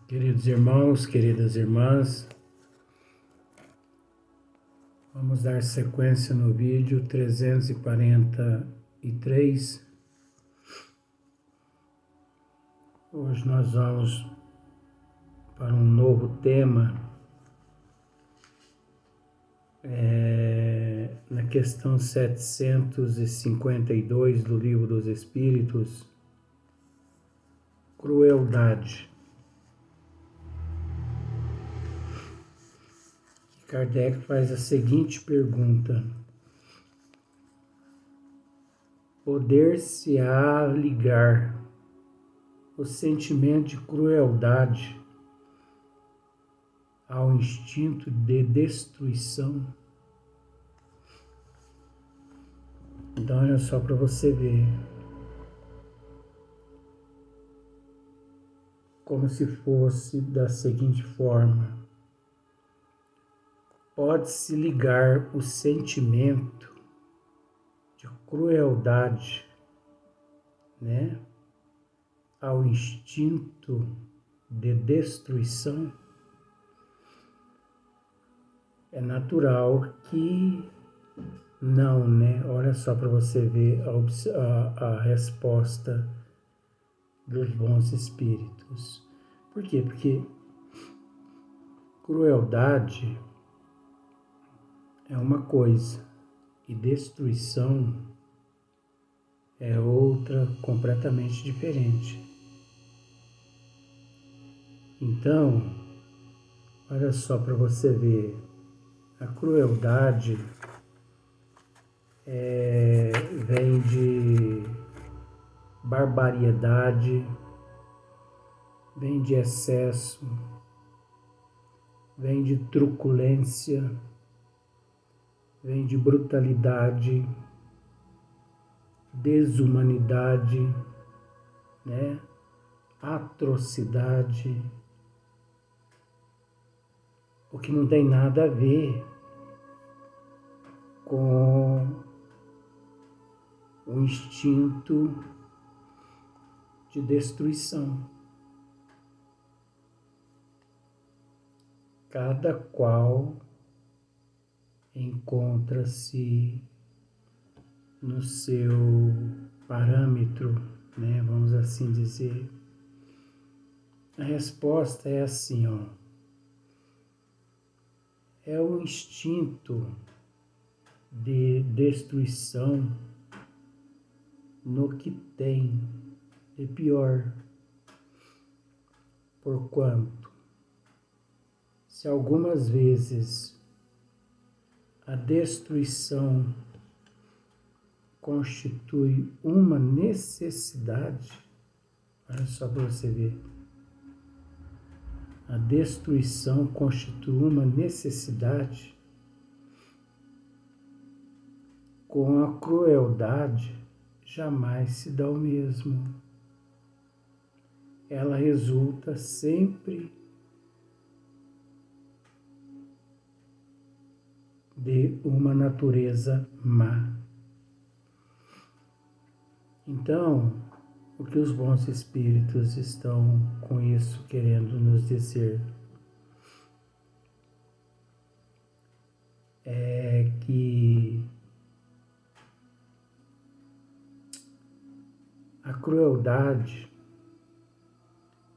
Queridos irmãos, queridas irmãs, vamos dar sequência no vídeo 343. Hoje nós vamos para um novo tema, na questão 752 do Livro dos Espíritos, crueldade. Kardec faz a seguinte pergunta: poder-se-á ligar o sentimento de crueldade ao instinto de destruição? Então, olha só para você ver. Como se fosse da seguinte forma: pode-se ligar o sentimento de crueldade, ao instinto de destruição? É natural que não, Olha só para você ver a resposta dos bons espíritos. Por quê? Porque crueldade é uma coisa e destruição é outra completamente diferente. Então, olha só para você ver, a crueldade vem de barbariedade, vem de excesso, vem de truculência, vem de brutalidade, desumanidade, atrocidade, o que não tem nada a ver com o instinto de destruição. Cada qual encontra-se no seu parâmetro, vamos assim dizer. A resposta é assim, é o instinto de destruição no que tem de pior. Porquanto, se algumas vezes a destruição constitui uma necessidade, olha só para você ver, a destruição constitui uma necessidade, com a crueldade jamais se dá o mesmo. Ela resulta sempre de uma natureza má. Então, o que os bons espíritos estão com isso querendo nos dizer é que a crueldade,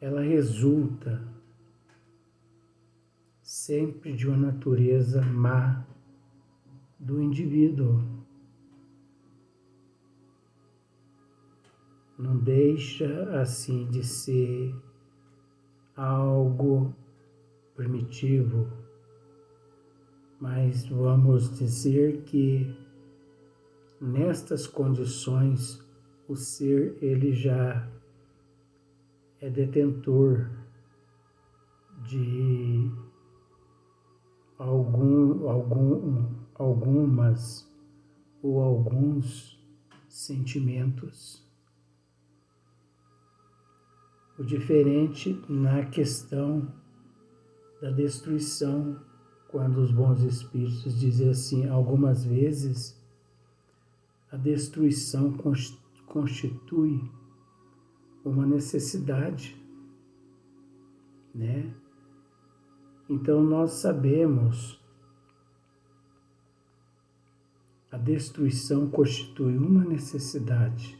ela resulta sempre de uma natureza má do indivíduo. Não deixa assim de ser algo primitivo, mas vamos dizer que nestas condições o ser ele já é detentor de algumas ou alguns sentimentos. O diferente na questão da destruição, quando os bons espíritos dizem assim, algumas vezes a destruição constitui uma necessidade. né? Então nós sabemos, a destruição constitui uma necessidade.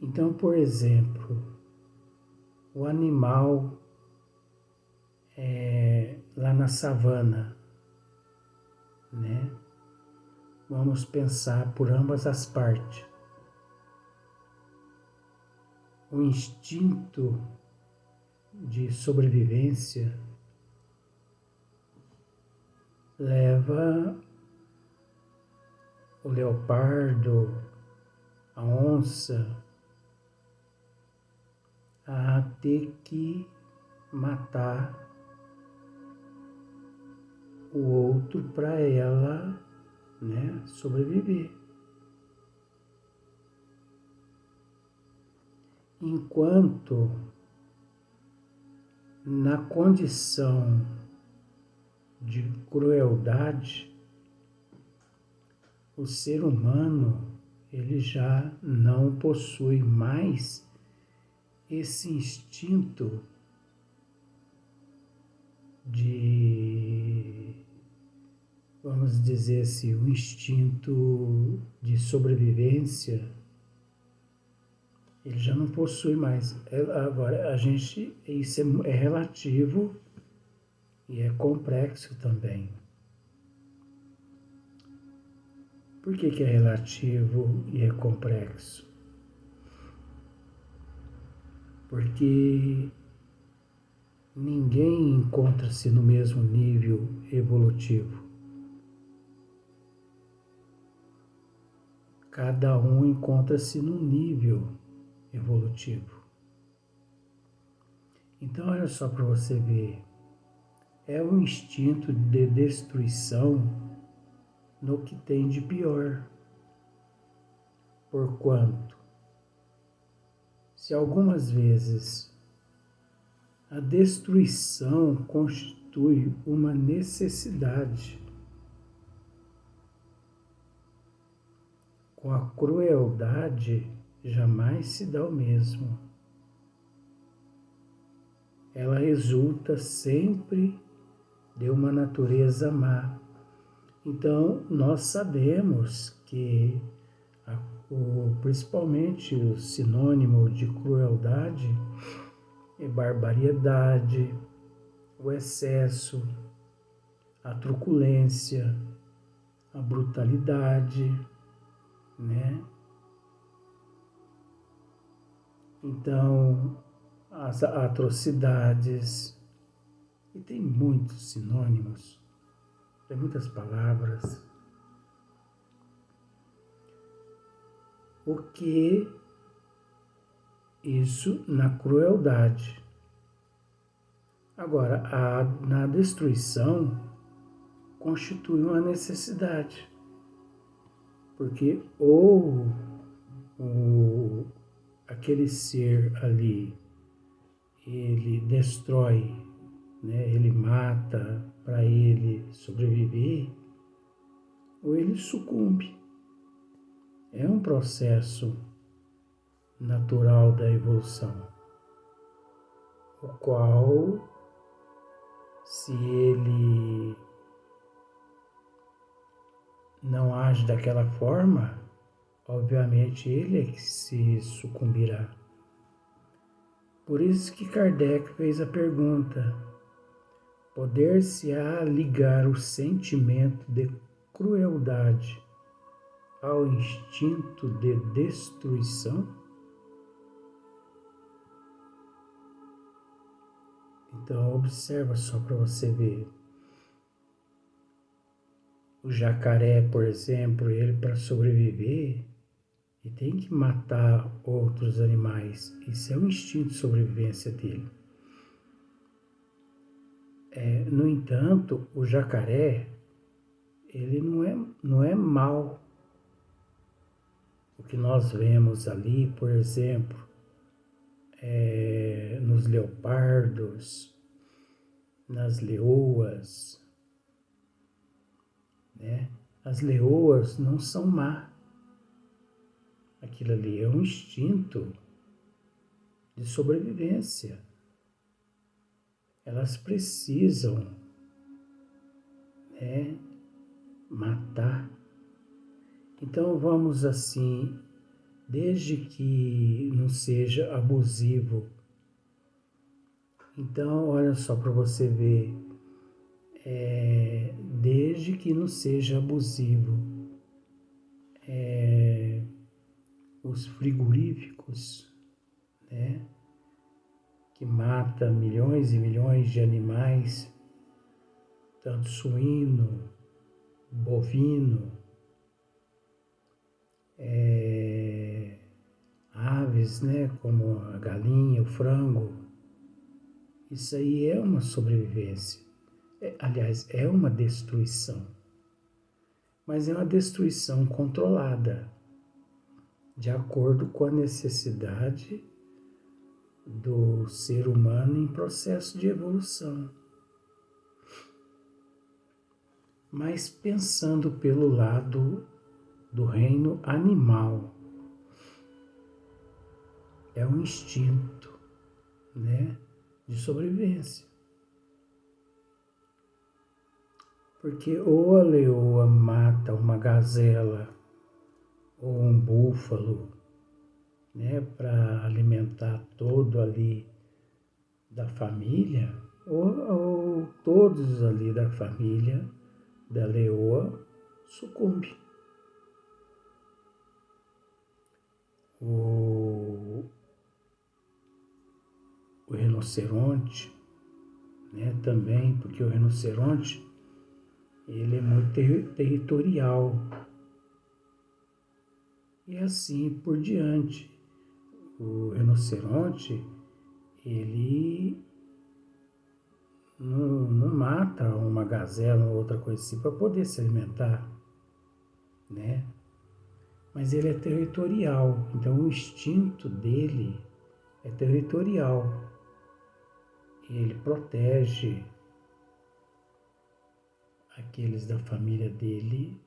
Então, por exemplo, o animal lá na savana, né? Vamos pensar por ambas as partes. O instinto de sobrevivência leva o leopardo, a onça, a ter que matar o outro para ela, né, sobreviver. Enquanto na condição de crueldade, o ser humano ele já não possui mais esse instinto de, vamos dizer assim, o instinto de sobrevivência, ele já não possui mais. Agora, isso é relativo e é complexo também. Por que é relativo e é complexo? Porque ninguém encontra-se no mesmo nível evolutivo. Cada um encontra-se num nível evolutivo. Então, olha só para você ver, é um instinto de destruição no que tem de pior. Porquanto, se algumas vezes a destruição constitui uma necessidade, com a crueldade jamais se dá o mesmo. Ela resulta sempre de uma natureza má. Então, nós sabemos que, principalmente o sinônimo de crueldade é barbaridade, o excesso, a truculência, a brutalidade, né? Então, as atrocidades, e tem muitos sinônimos, tem muitas palavras. O que isso na crueldade. Agora, na destruição constitui uma necessidade, porque ou aquele ser ali, ele destrói, né? Ele mata para ele sobreviver, ou ele sucumbe. É um processo natural da evolução, o qual, se ele não age daquela forma, obviamente ele é que se sucumbirá. Por isso que Kardec fez a pergunta: poder-se-á ligar o sentimento de crueldade ao instinto de destruição? Então observa só para você ver. O jacaré, por exemplo, ele para sobreviver, ele tem que matar outros animais. Isso é um instinto de sobrevivência dele. No entanto, o jacaré, ele não é mau. O que nós vemos ali, por exemplo, nos leopardos, nas leoas, né? As leoas não são má. Aquilo ali é um instinto de sobrevivência. elas precisam, né, matar. Então vamos assim, desde que não seja abusivo. Então, olha só para você ver, desde que não seja abusivo, os frigoríficos, né, que mata milhões e milhões de animais, tanto suíno, bovino, aves, né, como a galinha, o frango. Isso aí é uma sobrevivência. Aliás, é uma destruição. Mas é uma destruição controlada, de acordo com a necessidade do ser humano em processo de evolução. Mas pensando pelo lado do reino animal, é um instinto, né, de sobrevivência. Porque ou a leoa mata uma gazela ou um búfalo, né, para alimentar todo ali da família, ou todos ali da família da leoa sucumbe. O rinoceronte, né, também, porque o rinoceronte ele é muito territorial. E assim por diante. O rinoceronte, ele não mata uma gazela ou outra coisa assim para poder se alimentar, né? Mas ele é territorial, então o instinto dele é territorial. Ele protege aqueles da família dele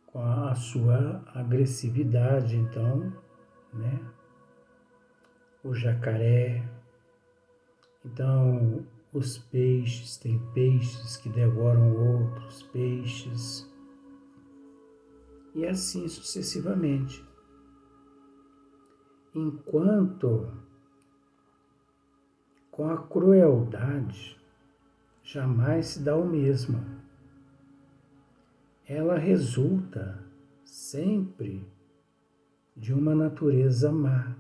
com a sua agressividade, então, né? O jacaré. Então, os peixes, tem peixes que devoram outros peixes, e assim sucessivamente. Enquanto com a crueldade jamais se dá o mesmo. Ela resulta sempre de uma natureza má.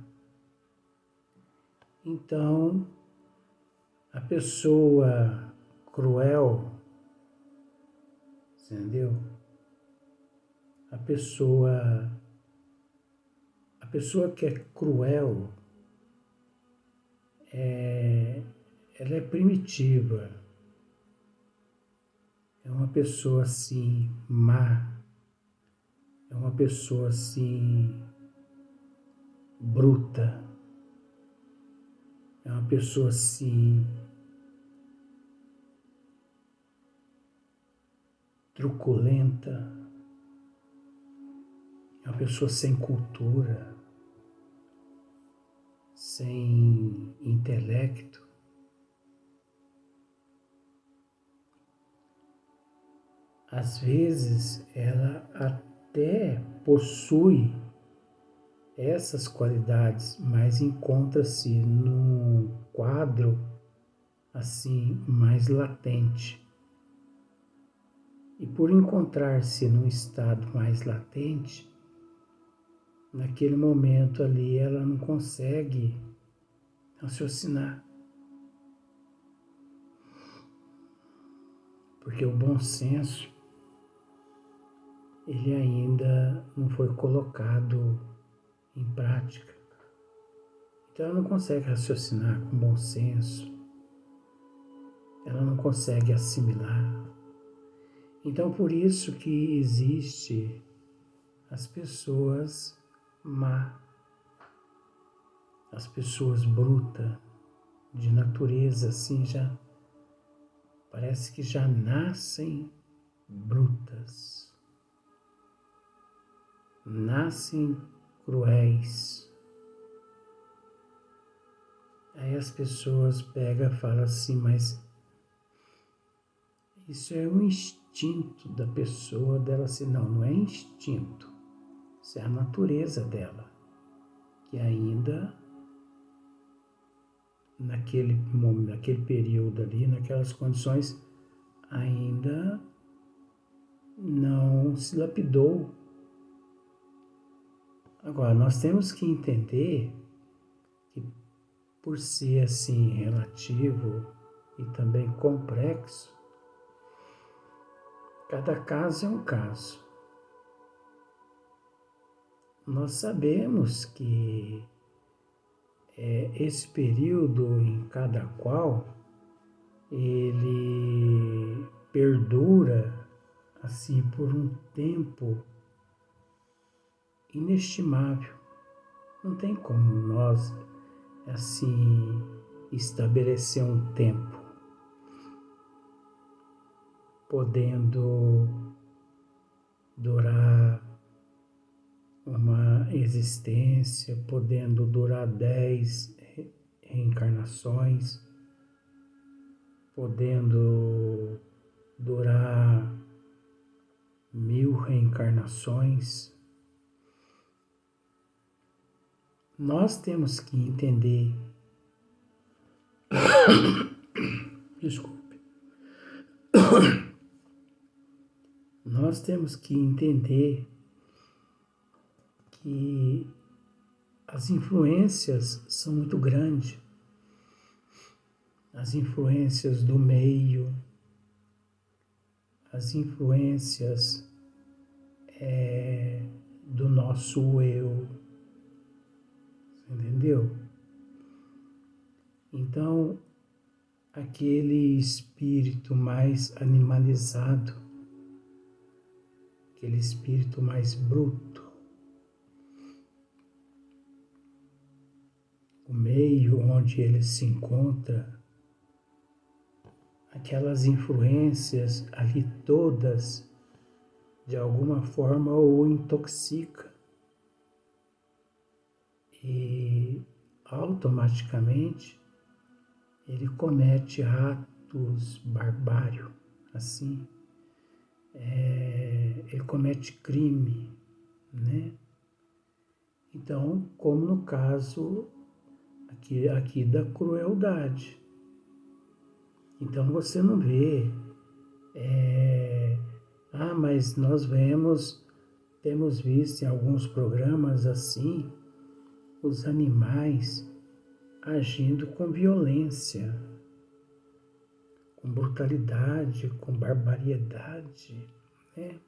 Então, a pessoa cruel, entendeu? A pessoa que é cruel, ela é primitiva, é uma pessoa assim má, é uma pessoa assim bruta, é uma pessoa assim truculenta, é uma pessoa sem cultura, sem intelecto. Às vezes ela até possui essas qualidades, mas encontra-se num quadro assim mais latente. E por encontrar-se num estado mais latente, naquele momento ali ela não consegue raciocinar. Porque o bom senso ele ainda não foi colocado em prática. Então ela não consegue raciocinar com bom senso, ela não consegue assimilar. Então por isso que existe as pessoas má, as pessoas brutas, de natureza assim já, parece que já nascem brutas, nascem cruéis. Aí as pessoas pegam e falam assim, mas isso é um instinto da pessoa, dela assim, não, não é instinto, isso é a natureza dela, que ainda naquele período ali, naquelas condições, ainda não se lapidou. Agora, nós temos que entender que, por ser assim relativo e também complexo, cada caso é um caso. Nós sabemos que esse período em cada qual ele perdura assim por um tempo inestimável. Não tem como nós assim estabelecer um tempo, podendo durar uma existência, podendo durar 10 reencarnações, podendo durar 1000 reencarnações. Nós temos que entender, desculpe, nós temos que entender que as influências são muito grandes, as influências do meio, as influências do nosso eu, entendeu? Então, aquele espírito mais animalizado, aquele espírito mais bruto, o meio onde ele se encontra, aquelas influências ali todas, de alguma forma o intoxica e automaticamente ele comete atos barbários, assim, ele comete crime, né? Então, como no caso aqui da crueldade. Então você não vê, mas nós temos visto em alguns programas assim, os animais agindo com violência, com brutalidade, com barbaridade, né?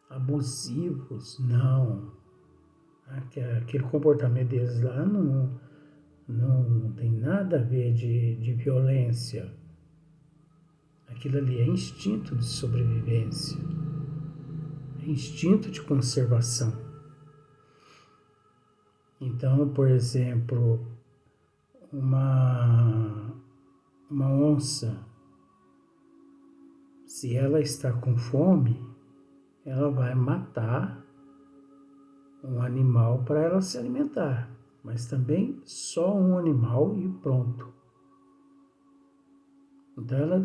Abusivos, não. Aquele comportamento deles lá não tem nada a ver de violência. Aquilo ali é instinto de sobrevivência, é instinto de conservação. Então, por exemplo, uma onça, se ela está com fome, ela vai matar um animal para ela se alimentar, mas também só um animal e pronto. Então, ela,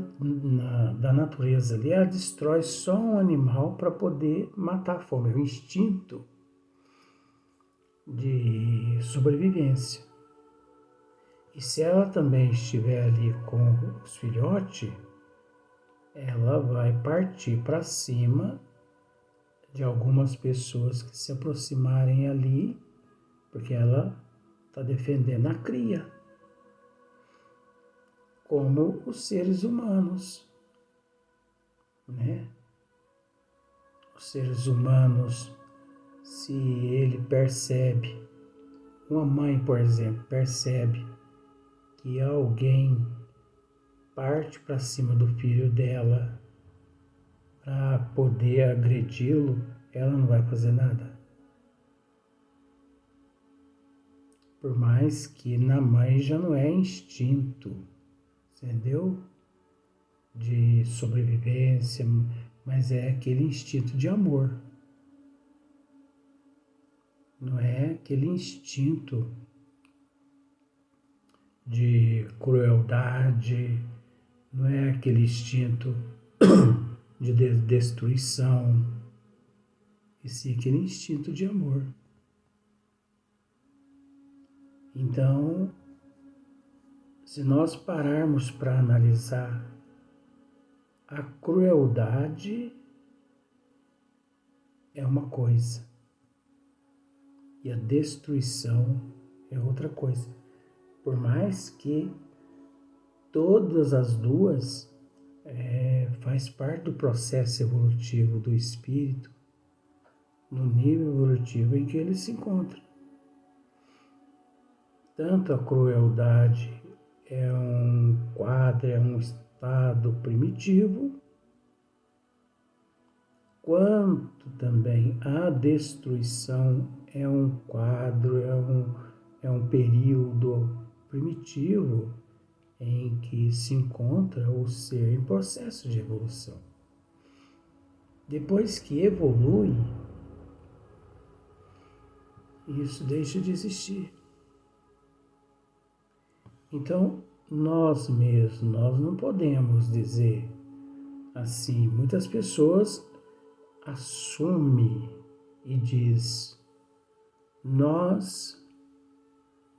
da natureza ali, ela destrói só um animal para poder matar a fome. É o instinto de sobrevivência. E se ela também estiver ali com os filhotes, ela vai partir para cima de algumas pessoas que se aproximarem ali, porque ela está defendendo a cria, como os seres humanos, né? Os seres humanos, se ele percebe, uma mãe, por exemplo, percebe que alguém parte para cima do filho dela para poder agredi-lo, ela não vai fazer nada. Por mais que na mãe já não é instinto, entendeu? De sobrevivência, mas é aquele instinto de amor. Não é aquele instinto crueldade, não é aquele instinto de destruição, e sim aquele instinto de amor. Então, se nós pararmos para analisar, a crueldade é uma coisa e a destruição é outra coisa. Por mais que todas as duas faz parte do processo evolutivo do espírito, no nível evolutivo em que ele se encontra. Tanto a crueldade é um quadro, é um estado primitivo, quanto também a destruição é um quadro, é um período primitivo em que se encontra o ser em processo de evolução. Depois que evolui, isso deixa de existir. Então, nós mesmos, nós não podemos dizer assim. Muitas pessoas assumem e diz: nós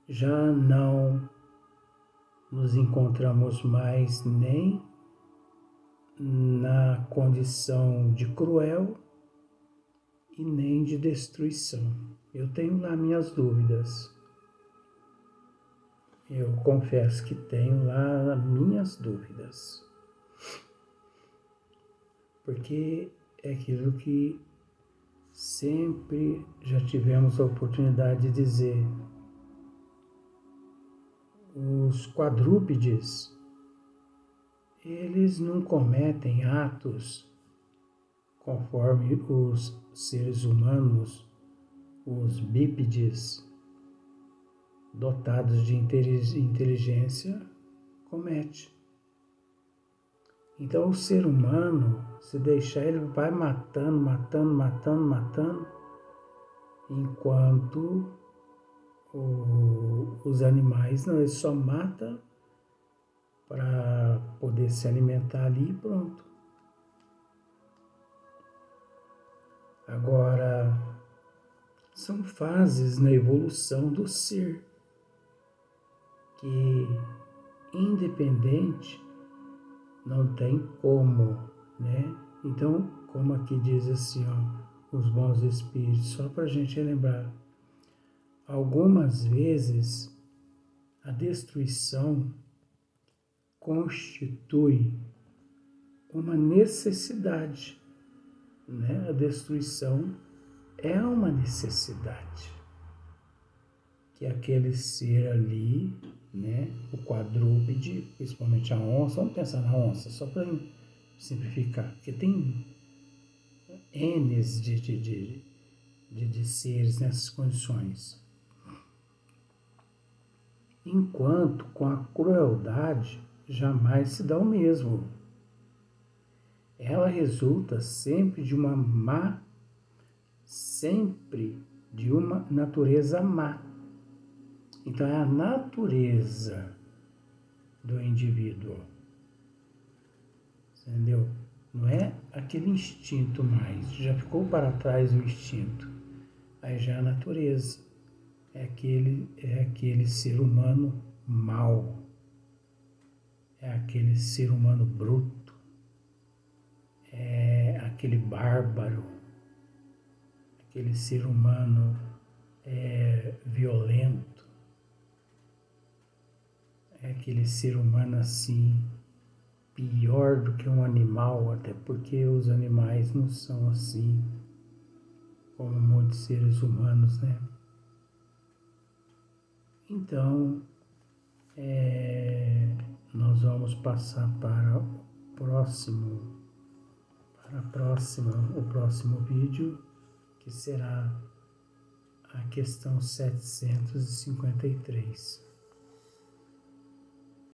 já não nos encontramos mais nem na condição de cruel e nem de destruição. Eu tenho lá minhas dúvidas. Eu confesso que tenho lá minhas dúvidas. Porque é aquilo que sempre já tivemos a oportunidade de dizer. Os quadrúpedes, eles não cometem atos conforme os seres humanos, os bípedes, dotados de inteligência, comete. Então o ser humano, se deixar, ele vai matando, enquanto os animais não, eles só matam para poder se alimentar ali e pronto. Agora, são fases na evolução do ser que, independente, não tem como, né? Então, como aqui diz assim, ó, os bons espíritos, só para a gente lembrar, algumas vezes a destruição constitui uma necessidade, né? A destruição é uma necessidade que aquele ser ali, né, o quadrúpede, principalmente a onça, vamos pensar na onça, só para simplificar, porque tem N's de seres nessas condições. Enquanto com a crueldade jamais se dá o mesmo. Ela resulta sempre de uma natureza má. Então é a natureza do indivíduo, entendeu? Não é aquele instinto mais, já ficou para trás o instinto, aí já é a natureza, é aquele ser humano mau, é aquele ser humano bruto, é aquele bárbaro, aquele ser humano violento, é aquele ser humano assim, pior do que um animal, até porque os animais não são assim, como muitos seres humanos, né? Então, nós vamos passar para o próximo vídeo, que será a questão 753.